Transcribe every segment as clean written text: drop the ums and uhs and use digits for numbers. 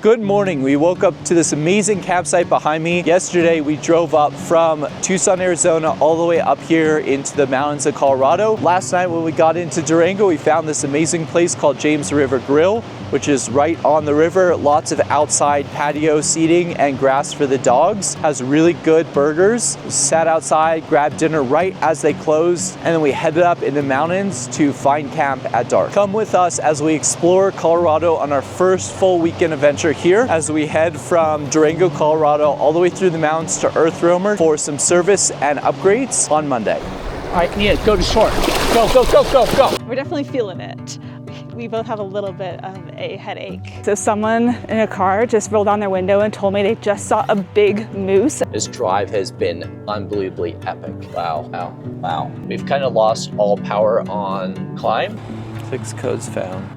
Good morning. We woke up to this amazing campsite behind me. Yesterday, we drove up from Tucson, Arizona, all the way up here into the mountains of Colorado. Last night when we got into Durango, we found this amazing place called James River Grill, which is right on the river. Lots of outside patio seating and grass for the dogs. Has really good burgers. Sat outside, grabbed dinner right as they closed, and then we headed up in the mountains to find camp at dark. Come with us as we explore Colorado on our first full weekend adventure here as we head from Durango, Colorado, all the way through the mountains to EarthRoamer for some service and upgrades on Monday. All right, Nia, go to shore. Go, go, go, go, go. We're definitely feeling it. We both have a little bit of a headache. So someone in a car just rolled down their window and told me they just saw a big moose. This drive has been unbelievably epic. Wow, wow, wow. We've kind of lost all power on climb. 6 codes found.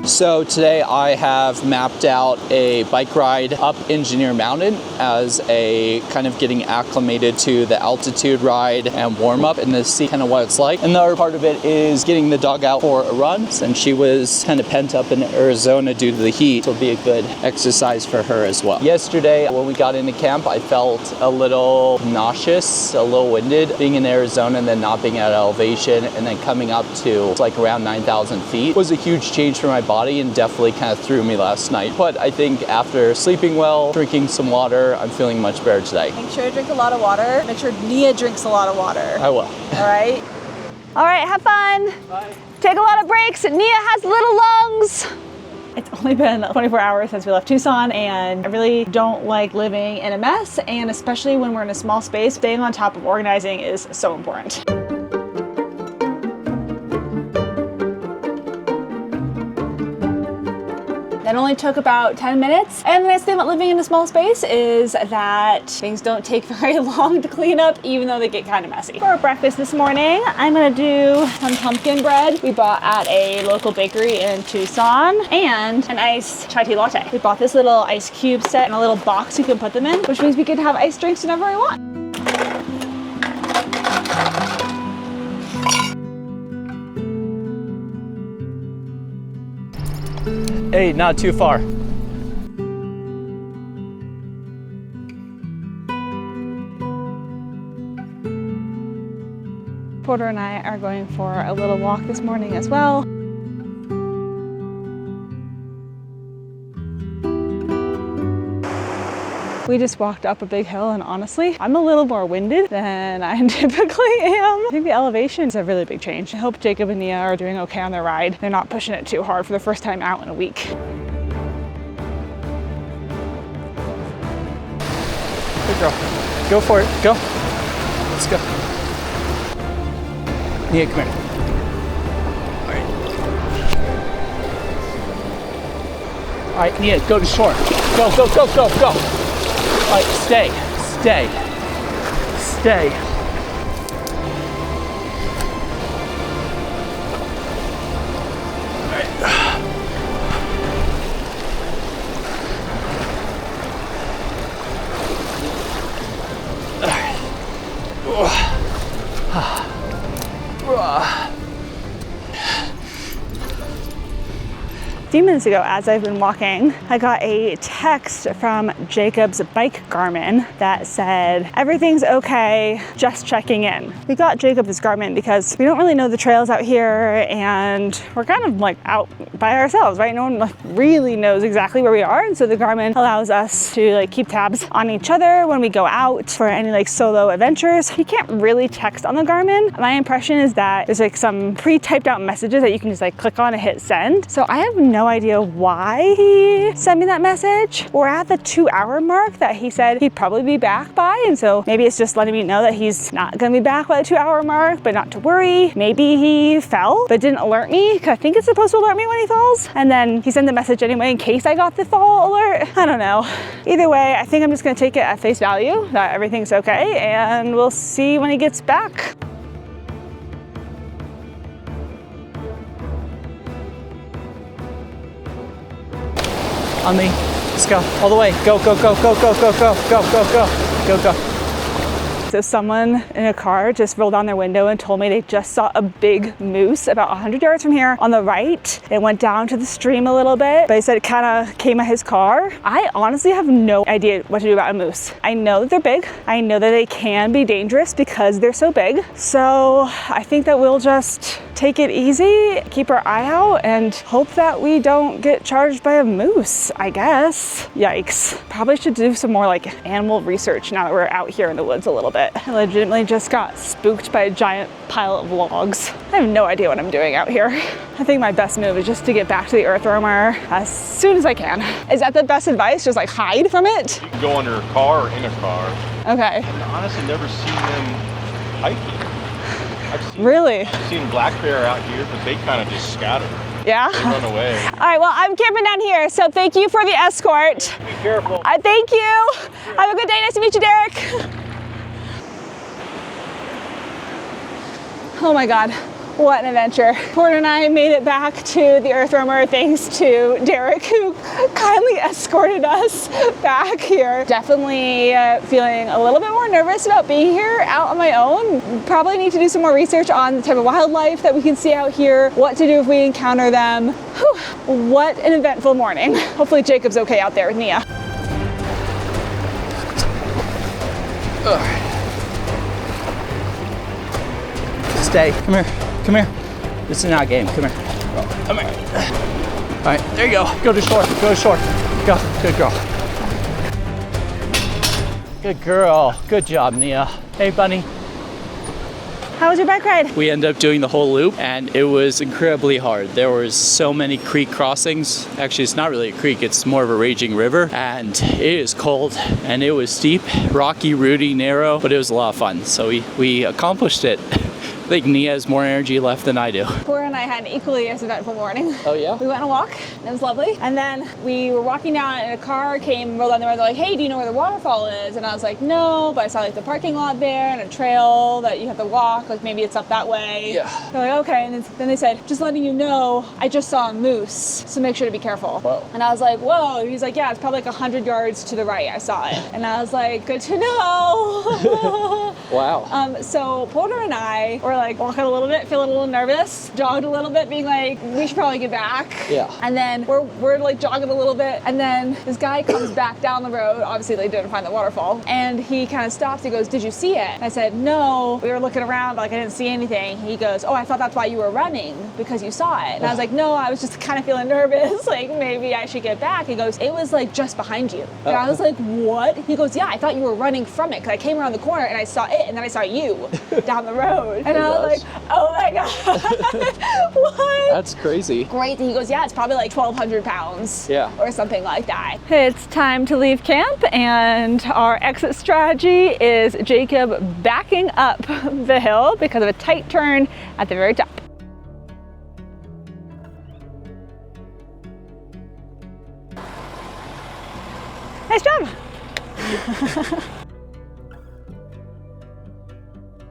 So today I have mapped out a bike ride up Engineer Mountain as a kind of getting acclimated to the altitude ride and warm up and to see kind of what it's like. And the other part of it is getting the dog out for a run, since she was kind of pent up in Arizona due to the heat. So it'll be a good exercise for her as well. Yesterday when we got into camp, I felt a little nauseous, a little winded, being in Arizona and then not being at elevation and then coming up to like around 9,000 feet was a huge change for my body and definitely kind of threw me last night. But I think after sleeping well, drinking some water, I'm feeling much better today. Make sure to drink a lot of water. Make sure Nia drinks a lot of water. I will. All right? All right, have fun. Bye. Take a lot of breaks. Nia has little lungs. It's only been 24 hours since we left Tucson, and I really don't like living in a mess, and especially when we're in a small space, staying on top of organizing is so important. It only took about 10 minutes. And the nice thing about living in a small space is that things don't take very long to clean up, even though they get kind of messy. For breakfast this morning, I'm gonna do some pumpkin bread we bought at a local bakery in Tucson, and an iced chai tea latte. We bought this little ice cube set and a little box you can put them in, which means we can have iced drinks whenever we want. Hey, not too far. Porter and I are going for a little walk this morning as well. We just walked up a big hill, and honestly, I'm a little more winded than I typically am. I think the elevation is a really big change. I hope Jacob and Nia are doing okay on their ride. They're not pushing it too hard for the first time out in a week. Good girl. Go for it. Go. Let's go. Nia, come here. All right, Nia, go to shore. Go, go, go, go, go. All right, stay, stay, stay. A few minutes ago, as I've been walking, I got a text from Jacob's bike Garmin that said, everything's okay, just checking in. We got Jacob this Garmin because we don't really know the trails out here, and we're kind of like out by ourselves, right? No one like really knows exactly where we are, and so the Garmin allows us to like keep tabs on each other when we go out for any like solo adventures. You can't really text on the Garmin. My impression is that there's like some pre-typed out messages that you can just like click on and hit send. So I have no idea why he sent me that message. We're at the 2-hour mark that he said he'd probably be back by, and so maybe it's just letting me know that he's not gonna be back by the 2-hour mark, but not to worry. Maybe he fell but didn't alert me, because I think it's supposed to alert me when he falls, and then he sent the message anyway in case I got the fall alert. I don't know. Either way, I think I'm just gonna take it at face value that everything's okay, and we'll see when he gets back. On me. Let's go. All the way. Go, go, go, go, go, go, go, go, go, go, go, go. So someone in a car just rolled down their window and told me they just saw a big moose about 100 yards from here on the right. It went down to the stream a little bit, but he said it kind of came at his car. I honestly have no idea what to do about a moose. I know that they're big. I know that they can be dangerous because they're so big. So I think that we'll just take it easy, keep our eye out, and hope that we don't get charged by a moose, I guess. Yikes. Probably should do some more like animal research now that we're out here in the woods a little bit. I legitimately just got spooked by a giant pile of logs. I have no idea what I'm doing out here. I think my best move is just to get back to the EarthRoamer as soon as I can. Is that the best advice? Just like hide from it? You can go under a car or in a car. Okay. I've honestly never seen them hiking. Really? I've seen black bear out here, but they kind of just scatter. Yeah? They run away. All right, well, I'm camping down here, so thank you for the escort. Be careful. Thank you. Have a good day. Nice to meet you, Derek. Oh my God. What an adventure. Porter and I made it back to the EarthRoamer thanks to Derek, who kindly escorted us back here. Definitely feeling a little bit more nervous about being here out on my own. Probably need to do some more research on the type of wildlife that we can see out here, what to do if we encounter them. Whew, what an eventful morning. Hopefully Jacob's okay out there with Nia. Stay. Come here. Come here. This is not a game. Come here. Oh, come here. All right, there you go. Go to shore. Go to shore. Go. Good girl. Good girl. Good job, Nia. Hey, bunny. How was your bike ride? We ended up doing the whole loop, and it was incredibly hard. There was so many creek crossings. Actually, it's not really a creek. It's more of a raging river, and it is cold, and it was steep, rocky, rooty, narrow, but it was a lot of fun. So we accomplished it. I think Nia has more energy left than I do. Porter and I had an equally as eventful morning. Oh yeah? We went on a walk, it was lovely. And then we were walking down and a car rolled down the road, they're like, hey, do you know where the waterfall is? And I was like, no, but I saw like the parking lot there and a trail that you have to walk, like maybe it's up that way. Yeah. They're like, okay, and then they said, just letting you know, I just saw a moose, so make sure to be careful. Whoa. And I was like, whoa, he's like, yeah, it's probably like 100 yards to the right, I saw it. And I was like, good to know. Wow. So Porter and I were like walking a little bit, feeling a little nervous, jogged a little bit, being like, we should probably get back. Yeah. And then we're like jogging a little bit, and then this guy comes back down the road. Obviously they didn't find the waterfall, and he kind of stops. He goes, did you see it? And I said, no, we were looking around, but like I didn't see anything. He goes, oh, I thought that's why you were running, because you saw it. And I was like, no, I was just kind of feeling nervous, like maybe I should get back. He goes, it was like just behind you. And I was like, what? He goes, yeah, I thought you were running from it, because I came around the corner and I saw it, and then I saw you down the road. And I was like, oh my God, what? That's crazy. Great. He goes, yeah, it's probably like 1,200 pounds. Yeah. Or something like that. It's time to leave camp, and our exit strategy is Jacob backing up the hill because of a tight turn at the very top. Nice job.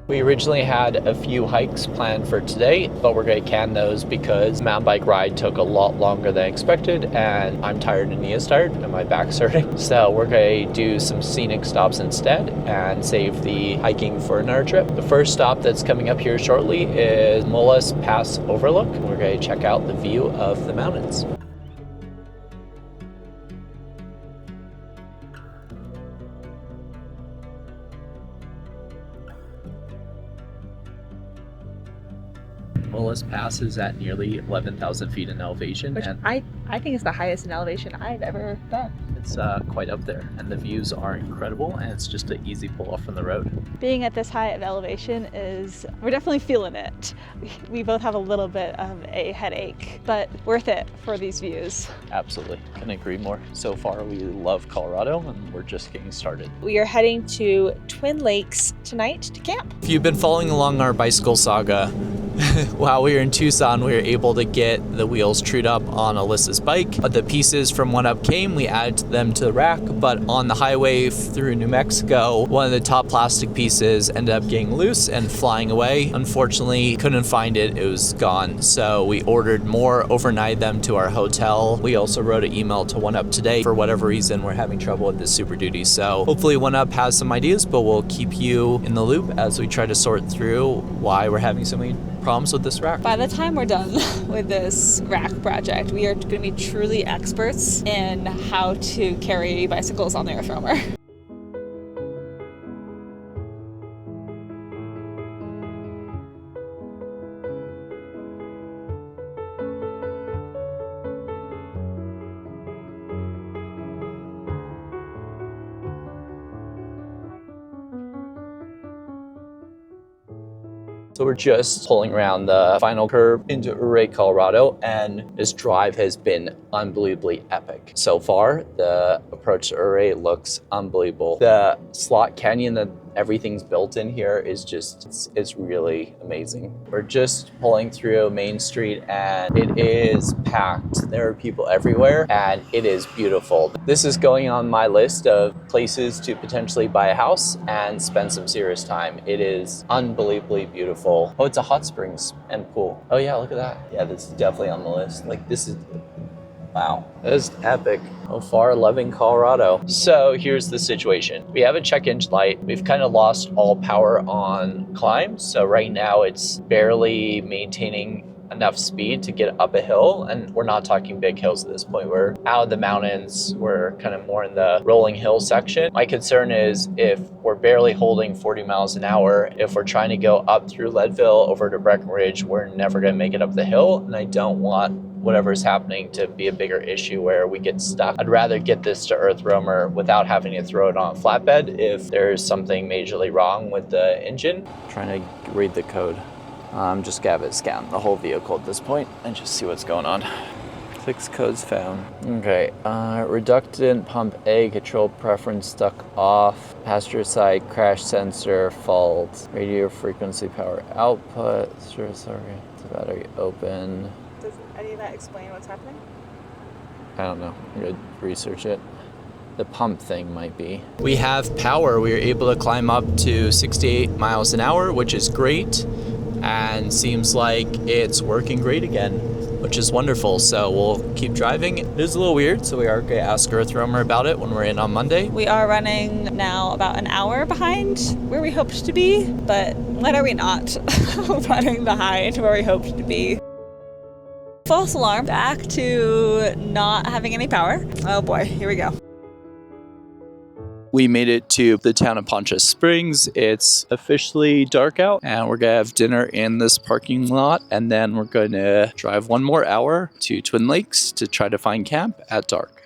We originally had a few hikes planned for today, but we're going to can those because the mountain bike ride took a lot longer than expected, and I'm tired and Nia's tired and my back's hurting. So we're going to do some scenic stops instead and save the hiking for another trip. The first stop that's coming up here shortly is Mullis Pass Overlook. We're going to check out the view of the mountains. Mullis Pass is at nearly 11,000 feet in elevation, Which and I think is the highest in elevation I've ever done. it's quite up there, and the views are incredible, and it's just an easy pull off from the road. Being at this high of elevation we're definitely feeling it. We both have a little bit of a headache, but worth it for these views. Absolutely, couldn't agree more. So far, we love Colorado, and we're just getting started. We are heading to Twin Lakes tonight to camp. If you've been following along our bicycle saga, While we were in Tucson, we were able to get the wheels trued up on Alyssa's bike. The pieces from One Up came, we added them to the rack, but on the highway through New Mexico, one of the top plastic pieces ended up getting loose and flying away. Unfortunately, couldn't find it, it was gone. So we ordered more, overnighted them to our hotel. We also wrote an email to One Up today. For whatever reason, we're having trouble with this Super Duty. So hopefully One Up has some ideas, but we'll keep you in the loop as we try to sort through why we're having so many problems with this rack. By the time we're done with this rack project, we are going to be truly experts in how to carry bicycles on the EarthRoamer. So we're just pulling around the final curve into Ouray, Colorado, and this drive has been unbelievably epic. So far, the approach to Ouray looks unbelievable. The slot canyon that everything's built in here is just, it's really amazing. We're just pulling through Main Street and it is packed. There are people everywhere and it is beautiful. This is going on my list of places to potentially buy a house and spend some serious time. It is unbelievably beautiful. Oh, it's a hot springs and pool. Oh yeah, look at that. Yeah, this is definitely on the list. Like this is, wow, that is epic. So far, loving Colorado. So here's the situation. We have a check engine light. We've kind of lost all power on climb. So right now it's barely maintaining enough speed to get up a hill. And we're not talking big hills at this point. We're out of the mountains. We're kind of more in the rolling hill section. My concern is if we're barely holding 40 miles an hour, if we're trying to go up through Leadville over to Breckenridge, we're never gonna make it up the hill. And I don't want whatever's happening to be a bigger issue where we get stuck. I'd rather get this to EarthRoamer without having to throw it on a flatbed if there's something majorly wrong with the engine. Trying to read the code. I'm just gonna have it scan the whole vehicle at this point and just see what's going on. 6 codes found. Okay, reductant pump A, control preference stuck off, passenger side crash sensor fault, radio frequency power output, sorry, the battery open. Does any of that explain what's happening? I don't know, I'm gonna research it. The pump thing might be. We have power, we were able to climb up to 68 miles an hour, which is great, and seems like it's working great again, which is wonderful. So we'll keep driving. It is a little weird, so we are gonna ask EarthRoamer about it when we're in on Monday. We are running now about an hour behind where we hoped to be, but when are we not running behind where we hoped to be? False alarm, back to not having any power. Oh boy, here we go. We made it to the town of Poncha Springs. It's officially dark out and we're gonna have dinner in this parking lot, and then we're gonna drive 1 more hour to Twin Lakes to try to find camp at dark.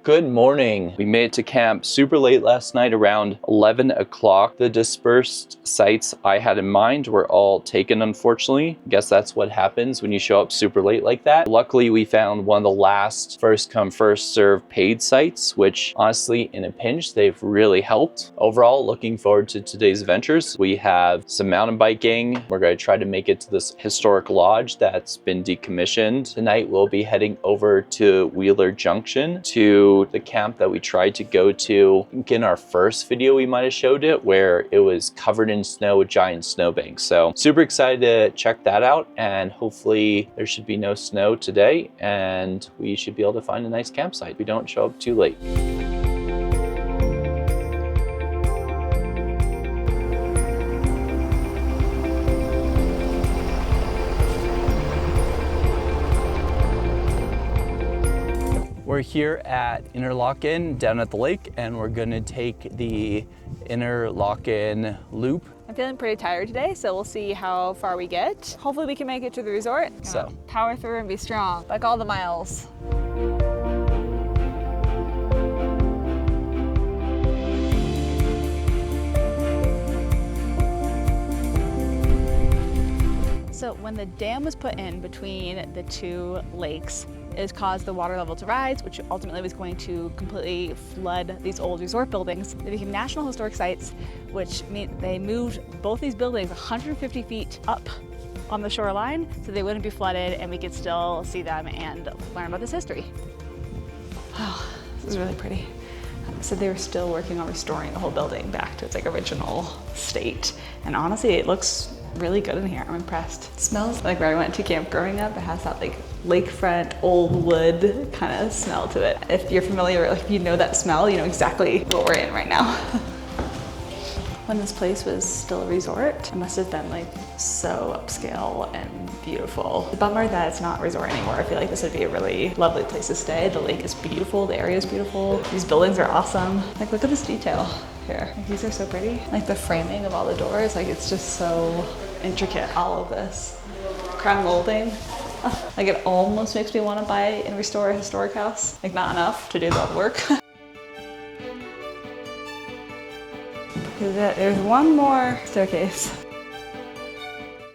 Good morning. We made it to camp super late last night, around 11 o'clock. The dispersed sites I had in mind were all taken, unfortunately. I guess that's what happens when you show up super late like that. Luckily, we found one of the last first come, first serve paid sites, which honestly, in a pinch, they've really helped. Overall, looking forward to today's adventures. We have some mountain biking. We're gonna try to make it to this historic lodge that's been decommissioned. Tonight, we'll be heading over to Wheeler Junction to the camp that we tried to go to. I think in our first video we might have showed it, where it was covered in snow with giant snowbanks. So super excited to check that out, and hopefully there should be no snow today and we should be able to find a nice campsite if we don't show up too late. We're here at Interlochen down at the lake, and we're gonna take the Interlochen loop. I'm feeling pretty tired today, so we'll see how far we get. Hopefully we can make it to the resort. So power through and be strong, like all the miles. So when the dam was put in between the 2 lakes, it has caused the water level to rise, which ultimately was going to completely flood these old resort buildings. They became National Historic Sites, which means they moved both these buildings 150 feet up on the shoreline so they wouldn't be flooded and we could still see them and learn about this history. Oh, this is really pretty. So they were still working on restoring the whole building back to its like original state. And honestly, it looks really good in here. I'm impressed. It smells like where I went to camp growing up. It has that like lakefront, old wood kind of smell to it. If you're familiar, like if you know that smell, you know exactly what we're in right now. When this place was still a resort, it must have been like so upscale and beautiful. The bummer that it's not a resort anymore. I feel like this would be a really lovely place to stay. The lake is beautiful, the area is beautiful. These buildings are awesome. Like look at this detail here. Like, these are so pretty. Like the framing of all the doors, like it's just so intricate, all of this. Crown molding. Like it almost makes me want to buy and restore a historic house. Like not enough to do all the work. There's one more staircase.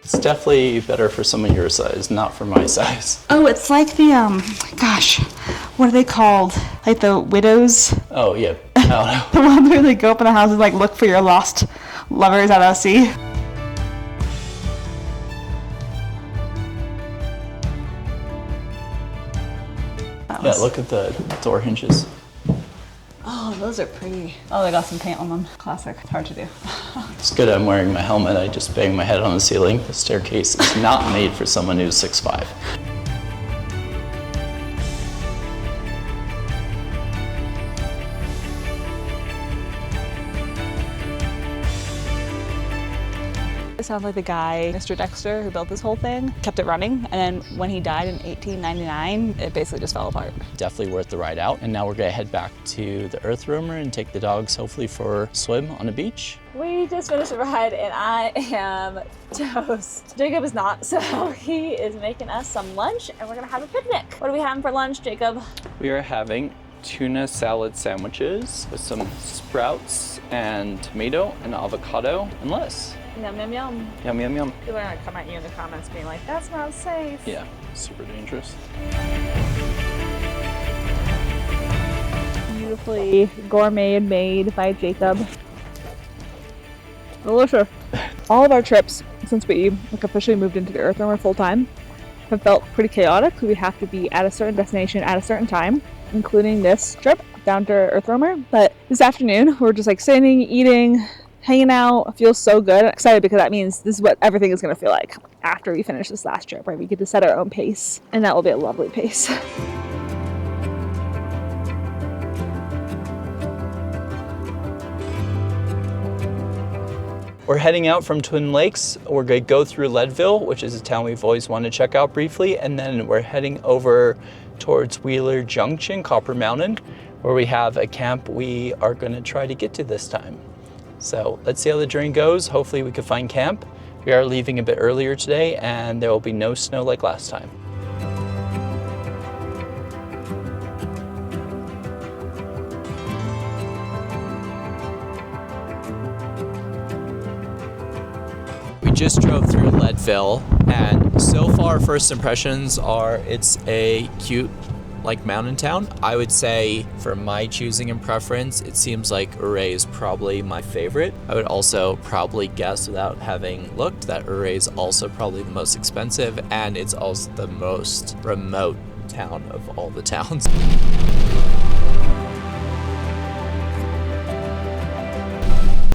It's definitely better for someone your size, not for my size. Oh, it's like the, gosh, what are they called? Like the widows? Oh, yeah. I don't know. The ones where they go up in the house and like look for your lost lovers out at sea. Yeah, look at the door hinges. Oh, those are pretty. Oh, they got some paint on them. Classic. It's hard to do. It's good I'm wearing my helmet. I just banged my head on the ceiling. The staircase is not made for someone who's 6'5". It sounds like the guy, Mr. Dexter, who built this whole thing, kept it running. And then when he died in 1899, it basically just fell apart. Definitely worth the ride out. And now we're gonna head back to the EarthRoamer and take the dogs hopefully for a swim on a beach. We just finished the ride and I am toast. Jacob is not, so he is making us some lunch and we're gonna have a picnic. What are we having for lunch, Jacob? We are having tuna salad sandwiches with some sprouts and tomato and avocado and lettuce. Yum, yum, yum. Yum, yum, yum. People are gonna come at you in the comments being like, that's not safe. Yeah, super dangerous. Beautifully gourmet made by Jacob. Delicious. All of our trips since we officially moved into the EarthRoamer full time have felt pretty chaotic. We have to be at a certain destination at a certain time, including this trip down to EarthRoamer. But this afternoon, we're just like sitting, eating, hanging out. It feels so good. I'm excited because that means this is what everything is going to feel like after we finish this last trip, right? We get to set our own pace, and that will be a lovely pace. We're heading out from Twin Lakes. We're gonna go through Leadville, which is a town we've always wanted to check out briefly, and then we're heading over towards Wheeler Junction, Copper Mountain, where we have a camp we are gonna try to get to this time. So let's see how the journey goes. Hopefully we can find camp. We are leaving a bit earlier today and there will be no snow like last time. We just drove through Leadville and so far first impressions are it's a cute like mountain town. I would say for my choosing and preference, it seems like Ouray is probably my favorite. I would also probably guess without having looked that Ouray is also probably the most expensive and it's also the most remote town of all the towns.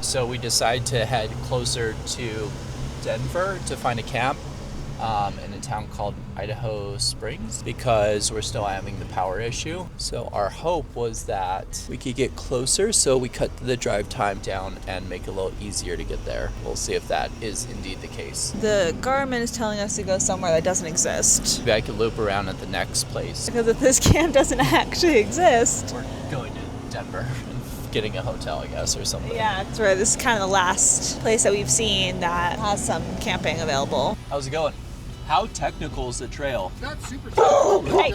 So we decided to head closer to Denver to find a camp in a town called Idaho Springs because we're still having the power issue. So our hope was that we could get closer so we cut the drive time down and make it a little easier to get there. We'll see if that is indeed the case. The Garmin is telling us to go somewhere that doesn't exist. Maybe I could loop around at the next place. Because if this camp doesn't actually exist. We're going to Denver. Getting a hotel, I guess, or something. Yeah, that's right. This is kind of the last place that we've seen that has some camping available. How's it going? How technical is the trail? Not super technical. Hey,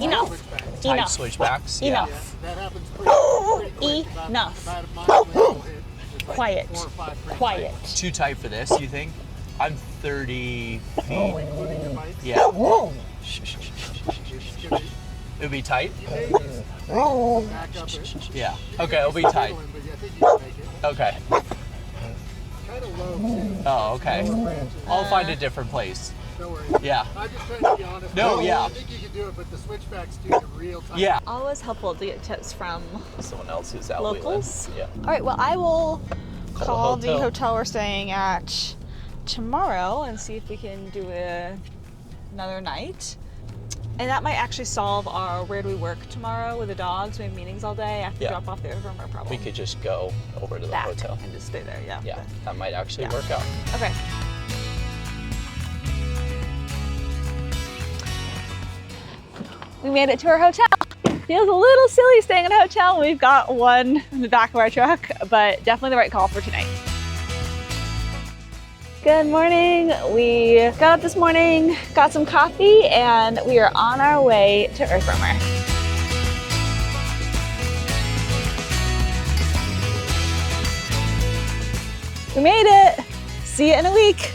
Enough. Tight switchbacks? Yeah. Enough. That happens pretty quick. Enough. About a mile away, it's like Quiet. 4 or 5 pretty Quiet. Too tight for this, you think? I'm 30 feet. including your bikes. Yeah. Just gonna It'll be tight? back up it. Yeah. Okay, it'll be tight. But I think you can make it. Okay. Kind of slow too. Oh, okay. Branches. I'll find a different place. Don't worry. Yeah. I'm just trying to be honest. No, yeah. I think you can do it, but the switchbacks do the real time. Yeah. Always helpful to get tips from Someone else who's out locals. wheeling. Yeah. All right, well, I will call the hotel. hotel we're staying at tomorrow and see if we can do another night. And that might actually solve our where do we work tomorrow with the dogs. We have meetings all day. I have to Yeah. drop off the EarthRoamer problem. We could just go over to the back hotel. and just stay there. Yeah. Yeah, that might actually Yeah. work out. Okay. We made it to our hotel. Feels a little silly staying in a hotel. We've got one in the back of our truck, but definitely the right call for tonight. Good morning. We got up this morning, got some coffee, and we are on our way to EarthRoamer. We made it. See you in a week.